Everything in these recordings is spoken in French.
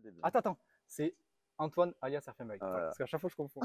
des deux. Attends, c'est Antoine alias RPM Bike. Voilà. Parce qu'à chaque fois, je confonds.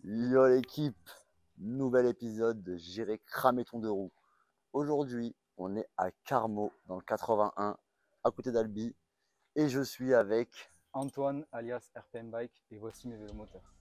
Yo l'équipe, nouvel épisode de J'irai cramer ton deux roues. Aujourd'hui, on est à Carmaux, dans le 81, à côté d'Albi. Et je suis avec... Antoine alias RPM Bike et voici mes vélos moteurs.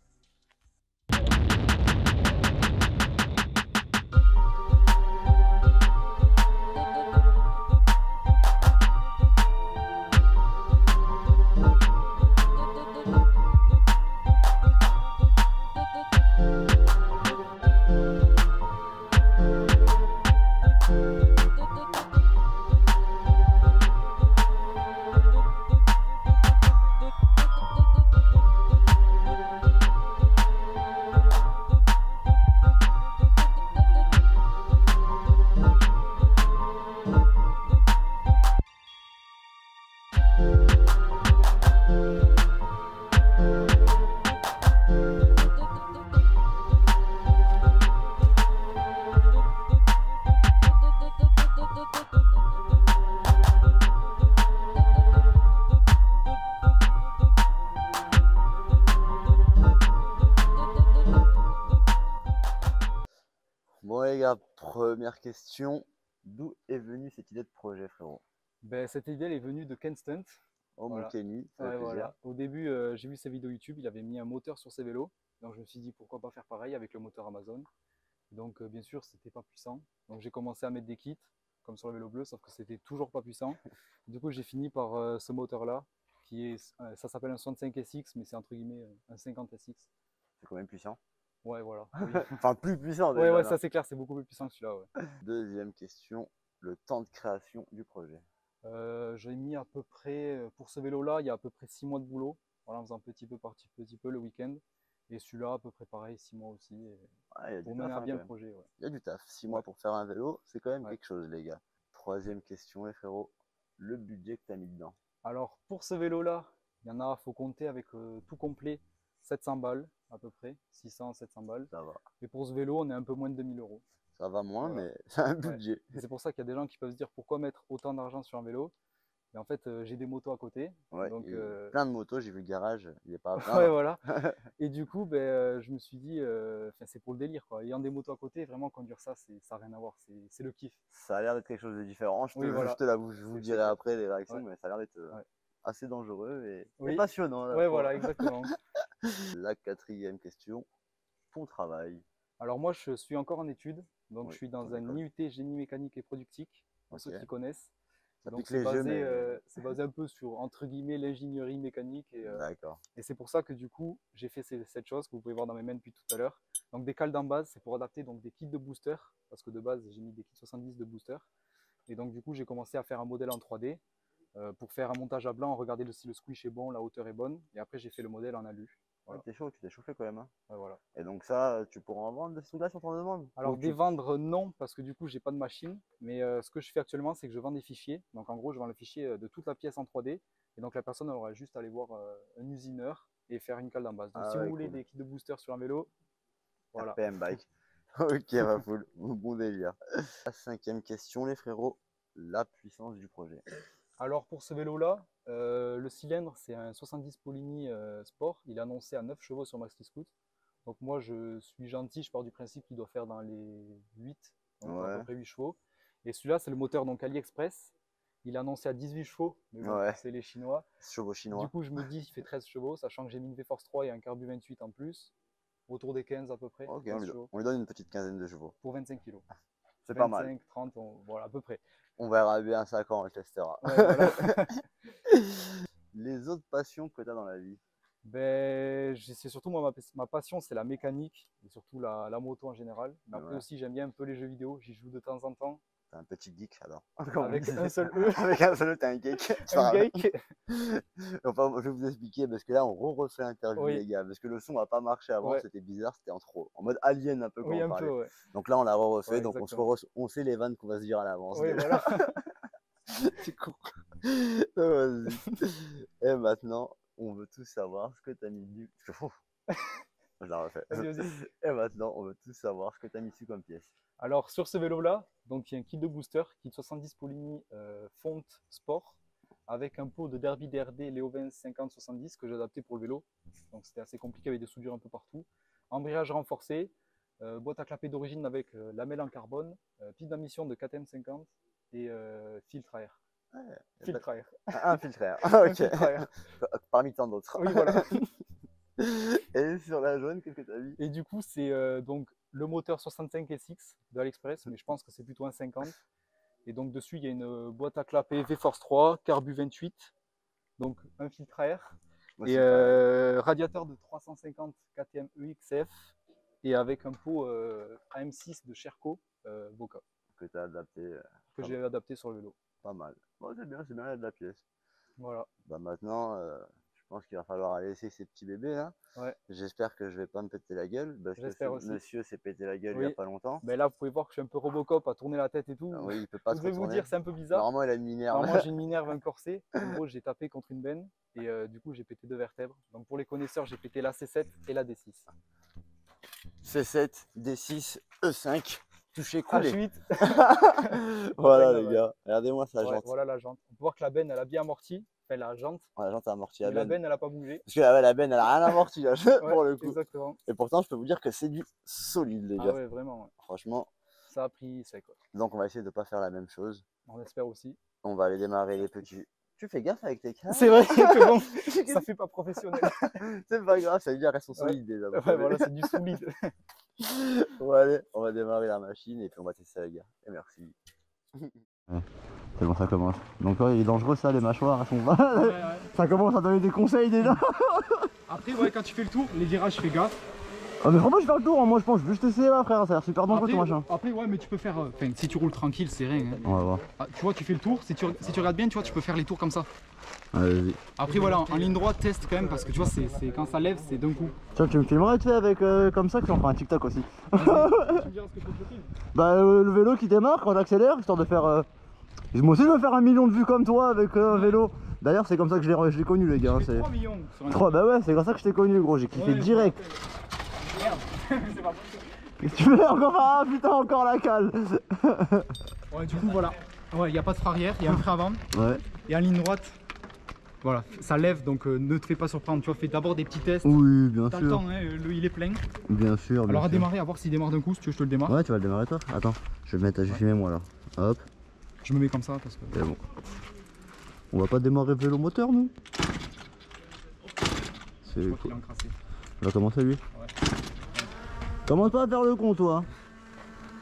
Bon les gars, première question. D'où est venue cette idée de projet, frérot? Ben, cette idée elle est venue de Ken Stunt. Oh Voilà. mon Kenny, ça fait Ouais, plaisir. voilà. Au début, j'ai vu ses vidéos YouTube, il avait mis un moteur sur ses vélos. Donc je me suis dit pourquoi pas faire pareil avec le moteur Amazon. Donc bien sûr, c'était pas puissant. Donc j'ai commencé à mettre des kits, comme sur le vélo bleu, sauf que c'était toujours pas puissant. Du coup, j'ai fini par ce moteur-là, qui est, ça s'appelle un 65 SX, mais c'est entre guillemets un 50 SX. C'est quand même puissant. Ouais, voilà. Oui. Enfin, plus puissant Ouais, déjà. ouais, non. ça c'est clair, c'est beaucoup plus puissant que celui-là. Ouais. Deuxième question, le temps de création du projet. J'ai mis à peu près, pour ce vélo-là, il y a à peu près 6 mois de boulot, voilà, en faisant petit peu par petit peu le week-end. Et celui-là, à peu près pareil, 6 mois aussi. Et Ouais, il y a pour du mener taf à hein, bien quand le même. projet. Ouais. Il y a du taf. 6 Ouais. mois pour faire un vélo, c'est quand même Ouais. quelque chose, les gars. Troisième question, les frérots, le budget que tu as mis dedans. Alors, pour ce vélo-là, il y en a, faut compter avec tout complet, 700 balles à peu près, 600, 700 balles. Ça va. Et pour ce vélo, on est un peu moins de 2000 euros. Ça va moins, Voilà. mais c'est un Ouais. budget. Et c'est pour ça qu'il y a des gens qui peuvent se dire pourquoi mettre autant d'argent sur un vélo. Mais en fait, j'ai des motos à côté. Ouais, Donc, et plein de motos, j'ai vu le garage, il n'est pas à ouais, plaindre. voilà. Et du coup, je me suis dit, c'est pour le délire, quoi. Ayant des motos à côté, vraiment conduire ça, ça n'a rien à voir. C'est le kiff. Ça a l'air d'être quelque chose de différent. Oui, voilà. Je te l'avoue, je vous C'est dirai clair. après les réactions, Ouais. mais ça a l'air d'être Ouais. assez dangereux et Oui. passionnant. à la Ouais, fois. voilà, exactement. La quatrième question, ton travail. Alors moi, je suis encore en études. Donc, Oui, je suis dans ton un école. IUT génie mécanique et productique, pour Ok. ceux qui connaissent. Ça Donc, pique les yeux, mais c'est basé un peu sur, entre guillemets, l'ingénierie mécanique. d'accord. Et c'est pour ça que du coup, j'ai fait cette chose que vous pouvez voir dans mes mains depuis tout à l'heure. Donc, des cales d'en base, c'est pour adapter donc, des kits de booster. Parce que de base, j'ai mis des kits 70 de booster. Et donc, du coup, j'ai commencé à faire un modèle en 3D pour faire un montage à blanc, regarder si le squish est bon, la hauteur est bonne. Et après, j'ai fait le modèle en alu. Voilà. Ouais, t'es chaud, tu t'es chauffé quand même. Hein. Ouais, voilà. Et donc ça, tu pourras en vendre de ce truc-là si on t'en demande? Alors Ou des vendre non, parce que du coup j'ai pas de machine, mais ce que je fais actuellement c'est que je vends des fichiers. Donc en gros je vends le fichier de toute la pièce en 3D et donc la personne elle aura juste à aller voir un usineur et faire une cale d'en base. Donc Ah si ouais, vous voulez cool. des kits de booster sur un vélo, voilà. RPM bike. Ok, ma poule, bon délire. La cinquième question, les frérots, la puissance du projet. Alors pour ce vélo là, le cylindre c'est un 70 Polini Sport, il est annoncé à 9 chevaux sur Maxi Scoot. Donc moi je suis gentil, je pars du principe qu'il doit faire dans les 8, donc à peu Ouais, près 8 chevaux. Et celui-là c'est le moteur donc AliExpress, il est annoncé à 18 chevaux, mais bon ouais, c'est les Chinois. chevaux Du chinois. coup je me dis il fait 13 chevaux, sachant que j'ai mis une V-Force 3 et un Carbu 28 en plus, autour des 15 à peu près, Ok, 15 chevaux, on lui donne une petite quinzaine de chevaux. pour 25 kg. C'est pas mal. 25, 30, voilà à peu près. On verra bien ça quand on le testera. Ouais, voilà. Les autres passions que tu as dans la vie. Ben, c'est surtout moi, ma passion, c'est la mécanique et surtout la moto en général. Mais après Ouais. aussi, j'aime bien un peu les jeux vidéo. J'y joue de temps en temps. T'es un petit geek alors. Comme on Avec dit. un seul E, Avec un seul E, t'es un geek. un geek. Enfin, je vais vous expliquer parce que là, on refait l'interview, Oui, les gars. Parce que le son n'a pas marché avant, ouais. c'était bizarre, c'était en mode alien un peu quand Oui, on un peu, parlait. ouais. Donc là, on l'a refait, Ouais, donc exactement. on sait les vannes qu'on va se dire à l'avance Oui, déjà. voilà. C'est con. Vas-y. Et maintenant, on veut tous savoir ce que t'as mis du. Je la refais. Vas-y, vas-y. Et maintenant, on veut tous savoir ce que t'as mis dessus comme pièce. Alors, sur ce vélo-là, donc il y a un kit de booster, kit 70 Polini Fonte Sport, avec un pot de Derby DRD Léovin 50-70 que j'ai adapté pour le vélo. Donc, c'était assez compliqué avec des soudures un peu partout. Embrayage renforcé, boîte à clapper d'origine avec lamelle en carbone, piste d'admission de KTM 50 et filtre à air. Ouais, Filtre à air. un filtre à air. Un Ok. filtre à air. Parmi tant d'autres. Oui, voilà. Et sur la jaune, qu'est-ce que t'as mis? Et du coup, c'est donc le moteur 65 SX de AliExpress, mais je pense que c'est plutôt un 50. Et donc dessus, il y a une boîte à clapper V-Force 3, Carbu 28, donc un filtre à air, Moi, et c'est pareil. radiateur de 350 KTM EXF, et avec un pot AM6 de Sherco Boca, Que t'as adapté. que j'ai adapté sur le vélo. Pas mal. Bon, c'est bien, il y a de la pièce. Voilà. Bah maintenant, je pense qu'il va falloir aller laisser ces petits bébés là. Ouais. J'espère que je vais pas me péter la gueule parce que ce J'espère aussi. monsieur s'est pété la gueule il y Oui. a pas longtemps. Mais là, vous pouvez voir que je suis un peu Robocop à tourner la tête et tout. Oui, il peut pas Vous se devez vous retourner. dire, c'est un peu bizarre. Normalement, il a une minerve. Normalement, j'ai une minerve, un corset. En gros, j'ai tapé contre une benne et du coup, j'ai pété 2 vertèbres. Donc, pour les connaisseurs, j'ai pété la C7 et la D6. C7, D6, E5, touché coulé. H8. Voilà Ouais, les ouais. gars, regardez-moi sa Ouais, jante. voilà la jante. On peut voir que la benne, elle a bien amorti. Enfin, la jante. Ouais, la jante a amorti Mais la la benne. benne, elle n'a pas bougé. Parce que la benne, elle a rien amorti là, pour Ouais, le coup. exactement. Et pourtant, je peux vous dire que c'est du solide les Ah gars. ouais, vraiment. Ouais. Franchement. Ça a pris sec. Ouais. Donc on va essayer de pas faire la même chose. On espère aussi. On va aller démarrer les petits. Tu fais gaffe avec tes câbles. C'est vrai que bon, ça fait pas professionnel. C'est pas grave, ça veut dire qu'elles sont Ouais. solides déjà. donc Ouais, voilà, c'est du solide. Bon allez, on va démarrer la machine et puis on va tester les gars. Et merci. C'est bon, ça commence. Donc ouais, il est dangereux ça, les mâchoires, elles sont Ouais, ouais. Ça commence à donner des conseils déjà. Après, ouais, quand tu fais le tour, les virages, fais gaffe. Ah mais franchement je fais le tour, hein. Moi je pense que je vais juste essayer là frère, ça a l'air super dangereux Après, ton machin. après, ouais, mais tu peux faire. Enfin, si tu roules tranquille, c'est rien. Hein. On va voir. Ah, tu vois, tu fais le tour. Si tu regardes bien, tu vois, tu peux faire les tours comme ça. Vas-y. Après, voilà, en ligne droite, teste quand même parce que tu vois, c'est quand ça lève, c'est d'un coup. Tiens, tu me filmerais tu sais avec comme ça que j'en ferai un TikTok aussi. Tu me diras ce que je te filme. Bah le vélo qui démarre quand j'accélère, histoire de faire... Moi aussi je veux faire 1 million de vues comme toi avec un vélo. D'ailleurs c'est comme ça que je l'ai connu les gars. Tu fais 3 millions sur un 3, bah ouais c'est comme ça que je t'ai connu gros, j'ai kiffé Ouais, direct. Merde, c'est pas possible. Qu'est-ce que tu fais encore? Ah putain encore la cale. Ouais, du coup, voilà. Ouais, il n'y a pas de frein arrière, il y a un frein avant. Ouais. Et en ligne droite, voilà, ça lève donc ne te fais pas surprendre. Tu vois, fais d'abord des petits tests. Oui bien T'as le sûr. temps, hein, il est plein. Bien sûr. Alors à démarrer, à voir s'il démarre d'un coup, si tu veux, je te le démarre. Ouais tu vas le démarrer toi. Attends, je vais mettre, je vais filmer moi là. Hop, Je me mets comme ça parce que. c'est bon. On va pas démarrer vélo moteur nous? C'est Je crois cool. qu'il est encrassé. On va commencer lui. Ouais. Commence pas à faire le con toi.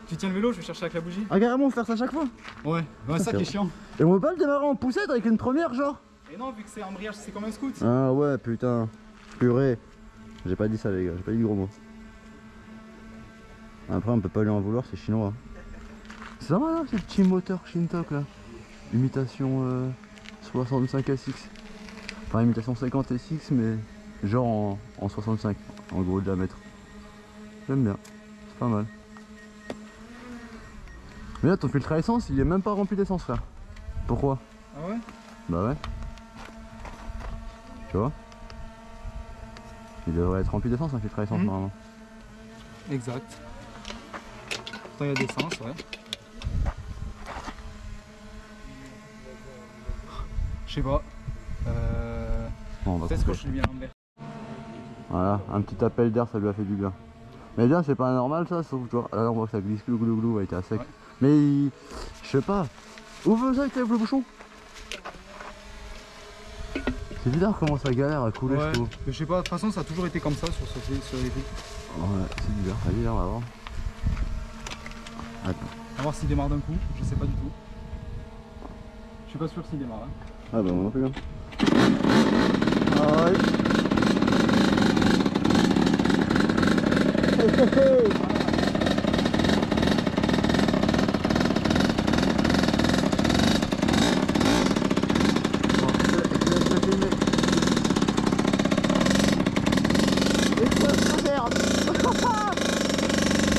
Tu tiens le vélo, je vais chercher avec la bougie. Ah carrément faire ça chaque fois. Ouais, ça qui est chiant. Et on peut pas le démarrer en poussette avec une première genre? Et non, vu que c'est embrayage, c'est comme un scoot. Ah ouais putain. Purée. J'ai pas dit ça les gars, j'ai pas dit de gros mots. Après on peut pas lui en vouloir, c'est chinois. C'est ça là, ces petits moteurs Shintok là. Imitation 65 SX. Enfin imitation 50 SX mais genre en 65 en gros diamètre. J'aime bien, c'est pas mal. Mais là ton filtre à essence il est même pas rempli d'essence frère. Pourquoi? Ah ouais? Bah ouais. Tu vois? Il devrait être rempli d'essence un filtre à essence normalement. Exact. Pourtant il y a d'essence, ouais. Je sais pas. Bon, on va Peut-être que couper. je suis bien en vert. Voilà, un petit appel d'air ça lui a fait du bien. Mais bien c'est pas normal ça, sauf que tu vois, là on voit que ça glisse glou glou glou, il était à sec. Ouais. Mais je sais pas, ouvre ça avec le bouchon. C'est bizarre comment ça galère à couler Ouais, je trouve. mais je sais pas, de toute façon ça a toujours été comme ça sur les filtres. Ouais, c'est bizarre, allez là on va voir. Attends. On va voir s'il démarre d'un coup, je sais pas du tout. Je suis pas sûr s'il démarre. Hein. Ah bah moi non plus hein. Ah ouais.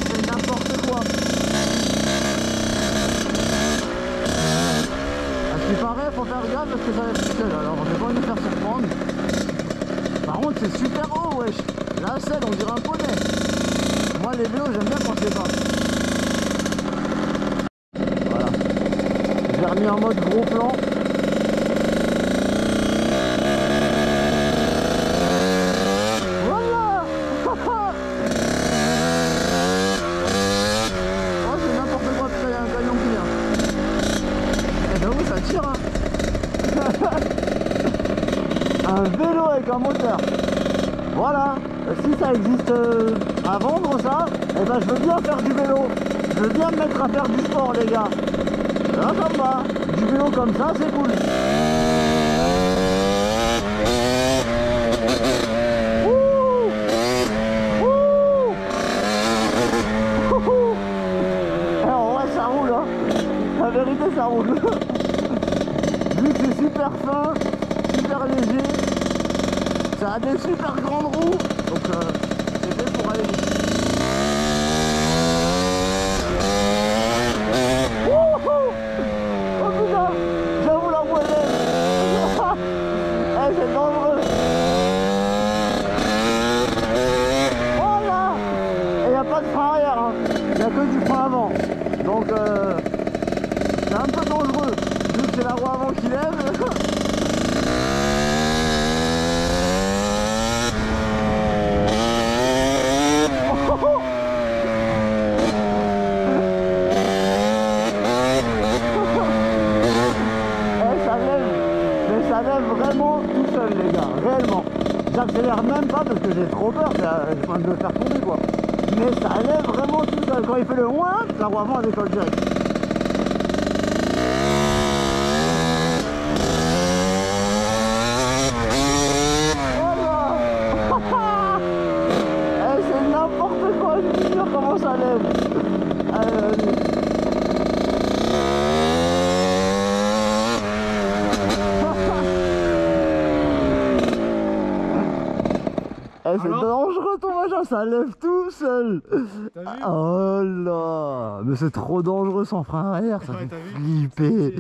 C'est n'importe quoi. À ce qui paraît, faut faire gaffe parce que ça va être seul. Alors on va pas nous faire surprendre. Par contre, c'est super haut, wesh. La selle, on dirait un poney. Moi, les vélos, j'aime bien quand c'est bas. Voilà. J'ai remis en mode gros plan. Voilà. Oh, c'est n'importe quoi, putain, il y a un camion qui vient. Eh ben oui, ça tire, hein. Un vélo avec un moteur. Voilà. Si ça existe à vendre ça, eh ben je veux bien faire du vélo. Je veux bien me mettre à faire du sport les gars. Là ça me va. Du vélo comme ça c'est cool. Ouh Ouh Ouh. Alors ouais ça roule hein. La vérité ça roule. Vu que c'est super fin, super léger. Ça a des super grandes roues, donc c'est fait pour aller vite. Wouhou! Oh putain, j'avoue la roue elle est... Eh, c'est dangereux. Voilà. Et il n'y a pas de frein arrière, hein. Il n'y a que du frein avant. Donc c'est un peu dangereux, vu que c'est la roue avant qui lève. Vraiment tout seul les gars, réellement. J'accélère même pas parce que j'ai trop peur, j'ai pas envie de me faire tomber quoi. Mais ça lève vraiment tout seul. Quand il fait le ouin, la roue avant elle décolle direct. Voilà. Eh, c'est n'importe quoi, je te jure comment ça lève. Allez. Eh, c'est dangereux ton machin, ça lève tout seul. T'as vu? Oh là, mais c'est trop dangereux sans frein arrière, ça Ouais, fait flipper.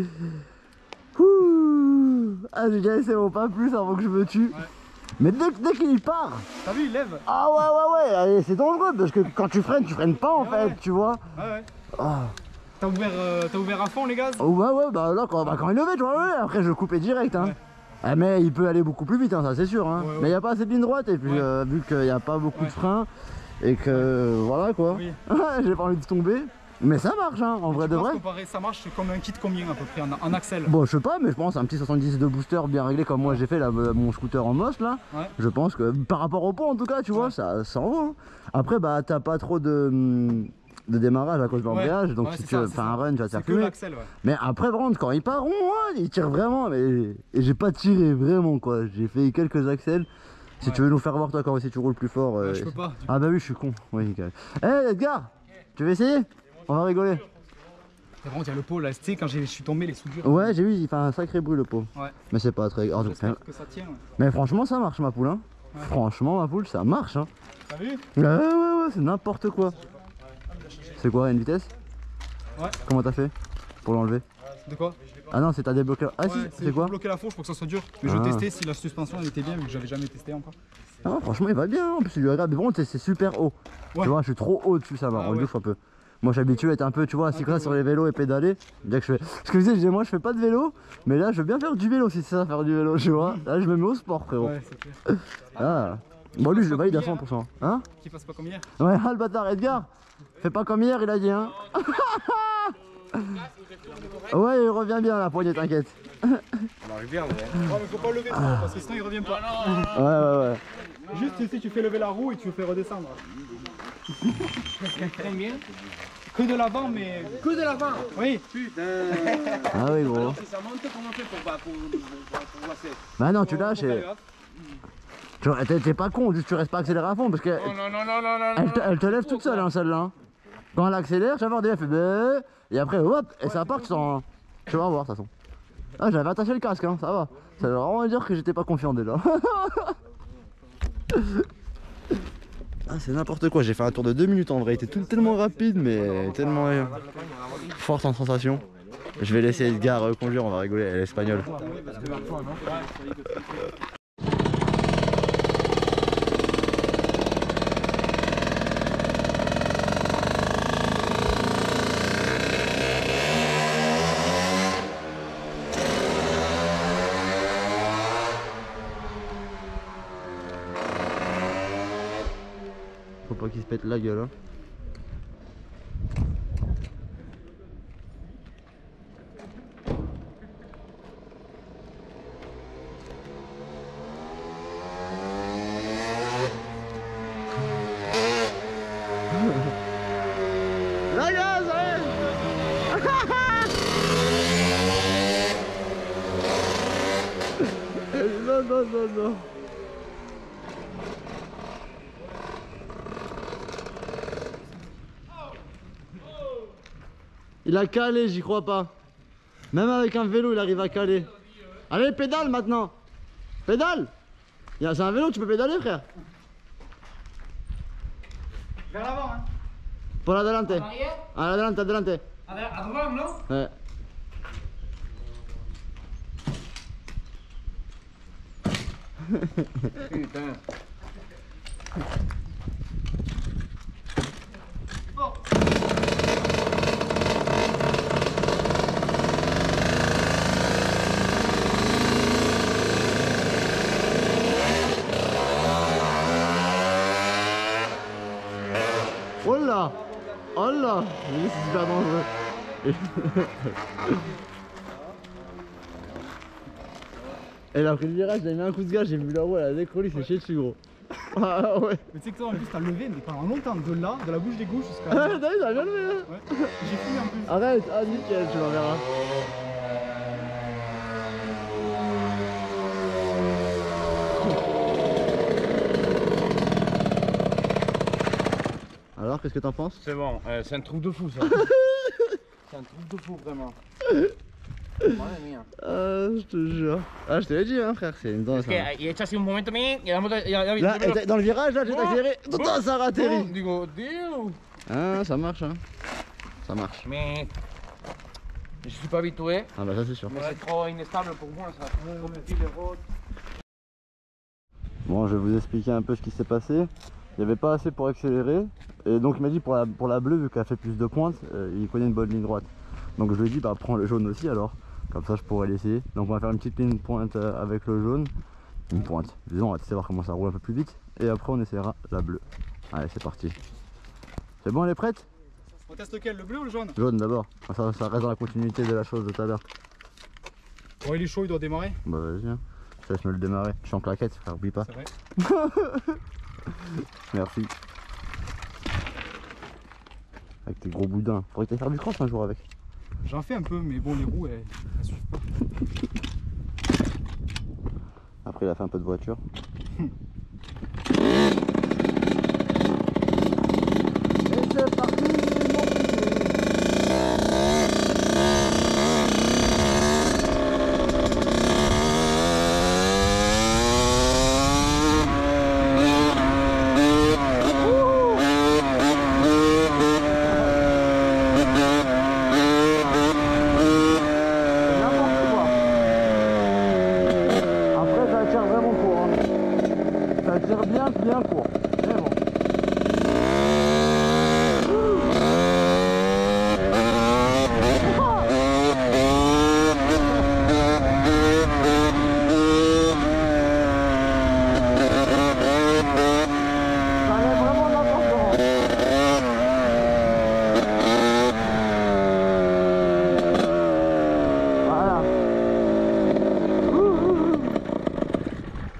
Ah j'ai déjà essayé pas plus avant que je me tue. Ouais. Mais dès qu'il part. T'as vu, il lève. Ah ouais, c'est dangereux parce que quand tu freines pas en fait, ouais. tu vois. Ouais. Ah. T'as ouvert à fond les gaz? Ouais, bah là quand il levait, tu vois, ouais, après je coupais direct. Hein. Ouais. Ah, mais il peut aller beaucoup plus vite, hein, ça c'est sûr. Hein. Ouais. Mais il n'y a pas assez de ligne droite et puis vu qu'il n'y a pas beaucoup de freins et que voilà quoi. Oui. J'ai pas envie de tomber. Mais ça marche hein, en vrai de vrai. Ça marche comme un kit combien à peu près en axel? Bon je sais pas mais je pense un petit 70 de booster bien réglé comme moi j'ai fait là, mon scooter en Moss là. Ouais. Je pense que par rapport au pont en tout cas tu vois ça en va. Hein. Après bah t'as pas trop de démarrage à cause de l'embrayage donc si tu fais un run tu vas te faire fumer. Mais après par contre quand il part il tire vraiment mais et j'ai pas tiré vraiment quoi. J'ai fait quelques axels. Si tu veux nous faire voir toi quand si tu roules plus fort. Je peux pas. Ah bah oui je suis con. Oui nickel. Eh Edgar, tu veux essayer? On va rigoler. Par contre, il y a le pot là, tu sais, quand je suis tombé, les soudures. Ouais, j'ai vu, il fait un sacré bruit le pot. Ouais. Mais c'est pas très grave. J'espère que ça tient. Ouais. Mais franchement, ça marche ma poule. Hein. Ouais. Franchement, ma poule, ça marche. Hein. T'as vu? Ouais, c'est n'importe quoi. C'est quoi, une vitesse? Ouais. Comment t'as fait pour l'enlever? De quoi? Ah non, c'est t'as débloqué. Ah si, c'est quoi? Bloquer la fourche pour que ça soit dur. Mais je testais si la suspension elle était bien vu que j'avais jamais testé encore. Ah, franchement, il va bien. En plus, il lui regarde. Mais bon, c'est super haut. Ouais. Tu vois, je suis trop haut dessus, ça m'a rendu ouf un peu. Moi, j'ai habitué à être un peu, tu vois, assis comme ça sur les vélos et pédaler. Dès que je fais. Ce que je disais, moi, je fais pas de vélo. Mais là, je veux bien faire du vélo si c'est ça, faire du vélo, tu vois. Là, je me mets au sport, frérot. Ouais, c'est clair. Ah. Bon, lui, je le valide à 100%. Hein? Qu'il fasse pas comme hier. Ouais, ah, le bâtard, Edgar. Fais pas comme hier, il a dit, hein. Ouais, il revient bien la poignée, t'inquiète. On arrive bien, ouais. Ouais, mais faut pas lever trop parce que sinon il revient pas. Ouais. Juste ici, tu fais lever la roue et tu le fais redescendre. Très bien. Que de l'avant, mais. Que de l'avant. Oui. Putain. Ah oui, gros. Si ça monte, comment on fait pour passer? Bah non, tu lâches. T'es pas con, juste tu restes pas accéléré à fond parce que. Non. Elle te lève toute seule, hein, celle-là. Hein. Quand elle accélère, tu vas voir, elle fait bé, et après, hop, et ça part, tu vas voir, de toute façon. Ah, j'avais attaché le casque, hein, ça va. Ça veut vraiment dire que j'étais pas confiant déjà. Ah, c'est n'importe quoi, j'ai fait un tour de 2 minutes en vrai, il était tellement rapide, mais tellement forte en sensation. Je vais laisser Edgar conduire, on va rigoler, elle est espagnole. Faut pas qu'il se pète la gueule, hein. La gaz, non. Il a calé, j'y crois pas. Même avec un vélo, il arrive à caler. Allez, pédale maintenant. Pédale. C'est un vélo, tu peux pédaler, frère. Vers l'avant, hein. Por adelante. Adelante. À droite, non? Ouais. Putain. Oh là. Mais c'est super dangereux. Elle a pris le virage, j'ai mis un coup de gaz, j'ai vu la roue, elle a décollé, c'est chier dessus, gros. Ah ouais. Mais tu sais que toi en plus t'as levé mais pendant longtemps de là, de la bouche d'égout jusqu'à. Ah, t'as vu, ça a bien levé, hein. Ouais. J'ai fumé en plus. Arrête, ah nickel, tu l'enverras. Alors, qu'est-ce que t'en penses? C'est bon, c'est un truc de fou ça. C'est un truc de fou vraiment. Je te jure. Ah, je te l'ai dit, hein, frère, c'est une danse. Hein. Il est así un moment también y la moto Là, dans le virage, là, j'ai accéléré. Putain, ça a atterri. Digo, Dieu. Ah, ça marche, hein. Ça marche. Mais je suis pas habitué. Ah, bah, ça, c'est sûr. Mais c'est trop instable pour moi, ça. Trop petit les routes. Bon, je vais vous expliquer un peu ce qui s'est passé. Il n'y avait pas assez pour accélérer. Et donc, il m'a dit pour la bleue, vu qu'elle fait plus de pointes, il connaît une bonne ligne droite. Donc, je lui ai dit, bah, prends le jaune aussi alors. Comme ça, je pourrais l'essayer. Donc, on va faire une petite ligne pointe avec le jaune. Une pointe. Disons, on va tester voir comment ça roule un peu plus vite. Et après, on essaiera la bleue. Allez, c'est parti. C'est bon, elle est prête? On teste lequel, le bleu ou le jaune? Jaune d'abord. Ça reste dans la continuité de la chose de tout à l'heure. Bon, il est chaud, il doit démarrer. Bah, vas-y, hein. Je laisse me le démarrer. Je suis en claquette, frère, oublie pas. C'est vrai. Merci. Avec tes gros boudins. Faudrait que t'ailles faire du cross un jour avec. J'en fais un peu, mais bon, les roues, elles suivent pas. Après, il a fait un peu de voiture. Et c'est parti, mon bien court. Mais bon. Ça enlève vraiment de l'importance. Voilà.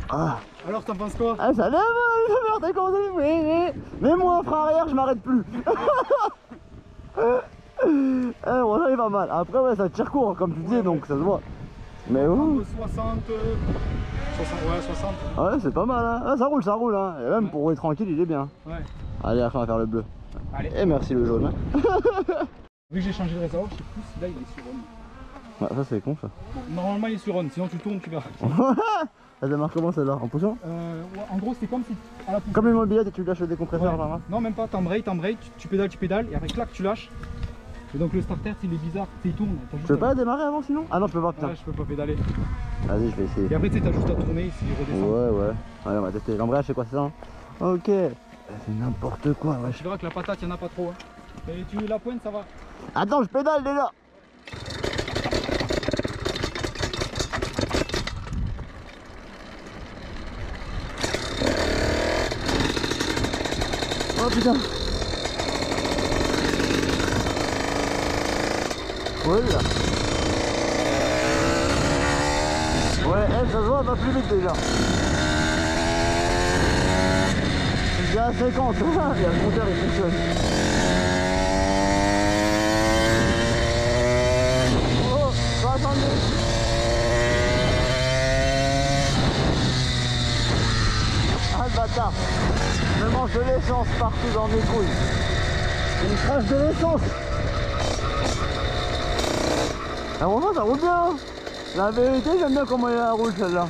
Ah. Alors, t'en penses quoi? Ah, ça lève, merde, t'as commencé. Mais moi, en frein arrière, je m'arrête plus. Bon, ça est pas mal. Après, ouais, ça tire court, comme tu disais, donc ça se voit. Mais ouh. 60, 60, ouais, 60. Ah ouais, c'est pas mal, hein. Ah, ça roule, hein. Et même pour rouler tranquille, il est bien. Ouais. Allez, après, on va faire le bleu. Allez. Et merci le jaune. Vu que j'ai changé de réservoir, je sais plus si là il est sur on. Ouais, ça, c'est con, ça. Bon, normalement il est sur on, sinon tu tournes, tu verras. Elle démarre comment celle-là? En poussant? Ouais, en gros, c'est comme si à la poussée. Comme une mobilette et tu lâches le décompresseur, Ouais. là. Non, même pas, t'embrayes, tu pédales, et après clac, tu lâches. Et donc le starter, il est bizarre, il tourne. Je peux pas démarrer avant sinon? Ah non, je peux pas, putain. Ouais, je peux pas pédaler. Vas-y, je vais essayer. Et après, tu sais, t'as juste à tourner ici, redescendre. Ouais. Allez, on va tester. L'embrayage, c'est quoi, c'est ça, hein? Ok. C'est n'importe quoi, wesh. Tu verras que la patate, il y en a pas trop. Hein. Et tu la pointe, ça va. Attends, je pédale déjà. Oh putain. Voilà. Ouais, elle, ça se voit, va plus vite déjà. Je suis à 50, il y a le compteur, il fonctionne. Oh, 70. Ah le bâtard. Je mange de l'essence partout dans mes couilles. Il crache de l'essence. Ah vraiment ça roule bien, hein. La vérité, j'aime bien comment elle roule celle-là.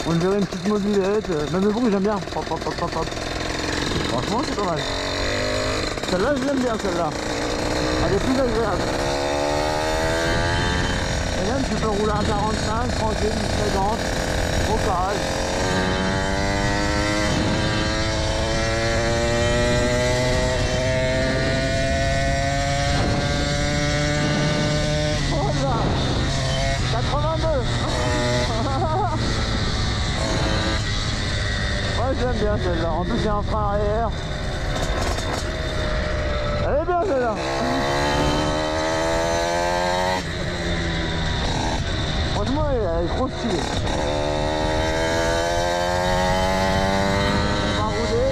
On dirait une petite mobilette, même le bruit j'aime bien. Pop, pop, pop, pop, pop. Franchement c'est pas mal. Celle-là je l'aime bien celle-là. Elle est plus agréable. Et même tu peux rouler à 45, tranquille, 50, au carrage. Voilà. 82. Ouais, j'aime bien celle-là. En plus, il y a un frein arrière. Elle est bien celle-là. Franchement, elle est trop stylée. On va rouler.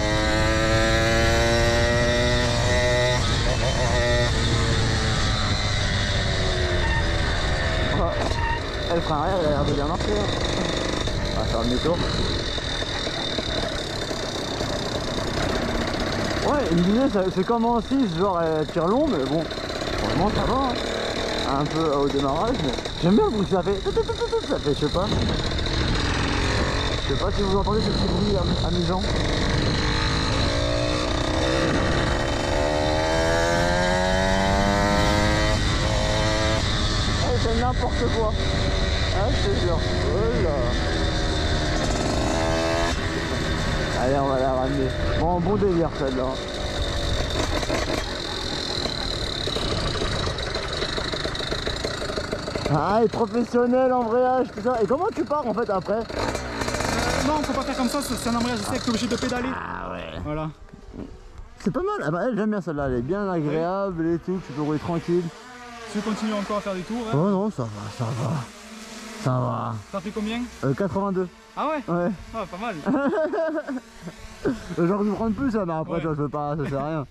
Ouais. Le frein arrière, il a l'air de bien marcher. On va faire le demi-tour. Ouais, il me disait c'est comme en 6, genre elle tire long, mais bon, franchement ça va, hein. Un peu au démarrage, mais j'aime bien le bruit que ça fait. Ça fait, je sais pas si vous entendez ce petit bruit amusant. Elle fait n'importe quoi. Ah, je te jure. Oh là. Allez, on va la ramener. Bon délire celle-là. Ah, et professionnel, embrayage, tout ça. Et comment tu pars en fait après? Non, faut pas faire comme ça, c'est un embrayage sec, t'es obligé de pédaler. Ah ouais. Voilà. C'est pas mal. Ah bah elle, j'aime bien celle-là. Elle est bien agréable et tout. Tu peux rouler tranquille. Tu continues encore à faire des tours. Hein. Oh non, ça va. Ça va. T'as fait combien? 82. Ah ouais? Ouais. Ah, pas mal. J'aurais pu prendre plus, ça, mais après, Ouais. tu vois, je veux pas, ça sert à rien.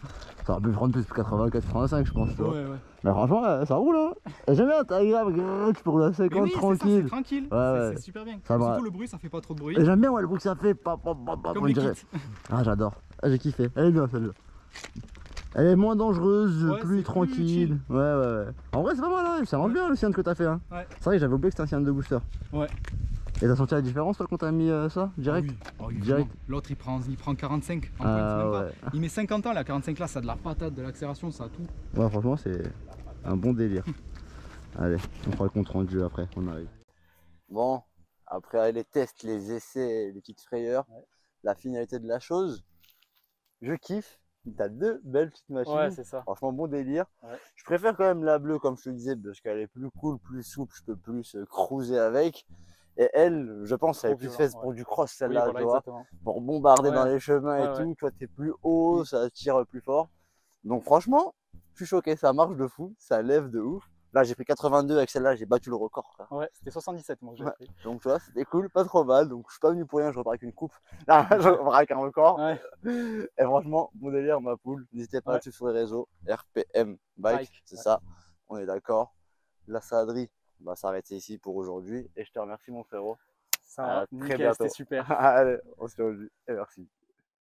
Ça aurait pu prendre plus, 84, 85, je pense. Tu vois. Ouais. Mais franchement, ça roule, hein. Et j'aime bien, t'es agréable, tu peux rouler à 50 Mais oui, c'est ça, tranquille. c'est tranquille. Ouais. C'est super bien. Ça va. Surtout le bruit, ça fait pas trop de bruit. Et j'aime bien ouais, le bruit que ça fait. Comme on les dirait. kits. Ah, j'adore. Ah, j'ai kiffé. Elle est bien celle-là. Elle est moins dangereuse, Ouais, plus c'est tranquille. plus Ouais. En vrai, c'est pas mal, hein. Ça rend bien le cyan que t'as fait. Hein. Ouais. C'est vrai que j'avais oublié que c'était un cyan de booster. Ouais. Et t'as senti la différence, toi, quand t'as mis ça direct? Oui, Direct. L'autre, il prend 45 en Ah, pointe, même pas. ouais. Il met 50 ans, la 45 là, ça a de la patate, de l'accélération, ça a tout. Ouais, franchement, c'est un bon délire. Allez, on fera le compte rendu après, on arrive. Bon, après les tests, les essais, les petites frayeurs, la finalité de la chose. Je kiffe. T'as deux belles petites machines. Ouais, c'est ça. Franchement, bon délire. Ouais. Je préfère quand même la bleue, comme je te disais, parce qu'elle est plus cool, plus souple, je peux plus cruiser avec. Et elle, je pense, elle est Trop plus violent, faite ouais. pour du cross, Oui, celle-là, voilà, tu vois, exactement. pour bombarder dans Ouais. les chemins et Ouais, tout. Toi, t'es plus haut, ça tire plus fort. Donc, franchement, je suis choqué, ça marche de fou, ça lève de ouf. Là, j'ai pris 82 avec celle-là, j'ai battu le record, frère. Ouais, c'était 77 moi que Ouais. j'avais pris. Donc, tu vois, c'était cool, pas trop mal. Donc, je suis pas venu pour rien, je repars avec une coupe. Là, je repars avec un record. Ouais, Et franchement, bon délire, ma poule. N'hésitez pas à Ouais. le suivre sur les réseaux. RPM Bike, Bike, c'est ouais. ça. On est d'accord. La saladerie va s'arrêter ici pour aujourd'hui. Et je te remercie, mon frérot. Ça À va, très nickel, bientôt. c'était super. Allez, on se revoit et merci.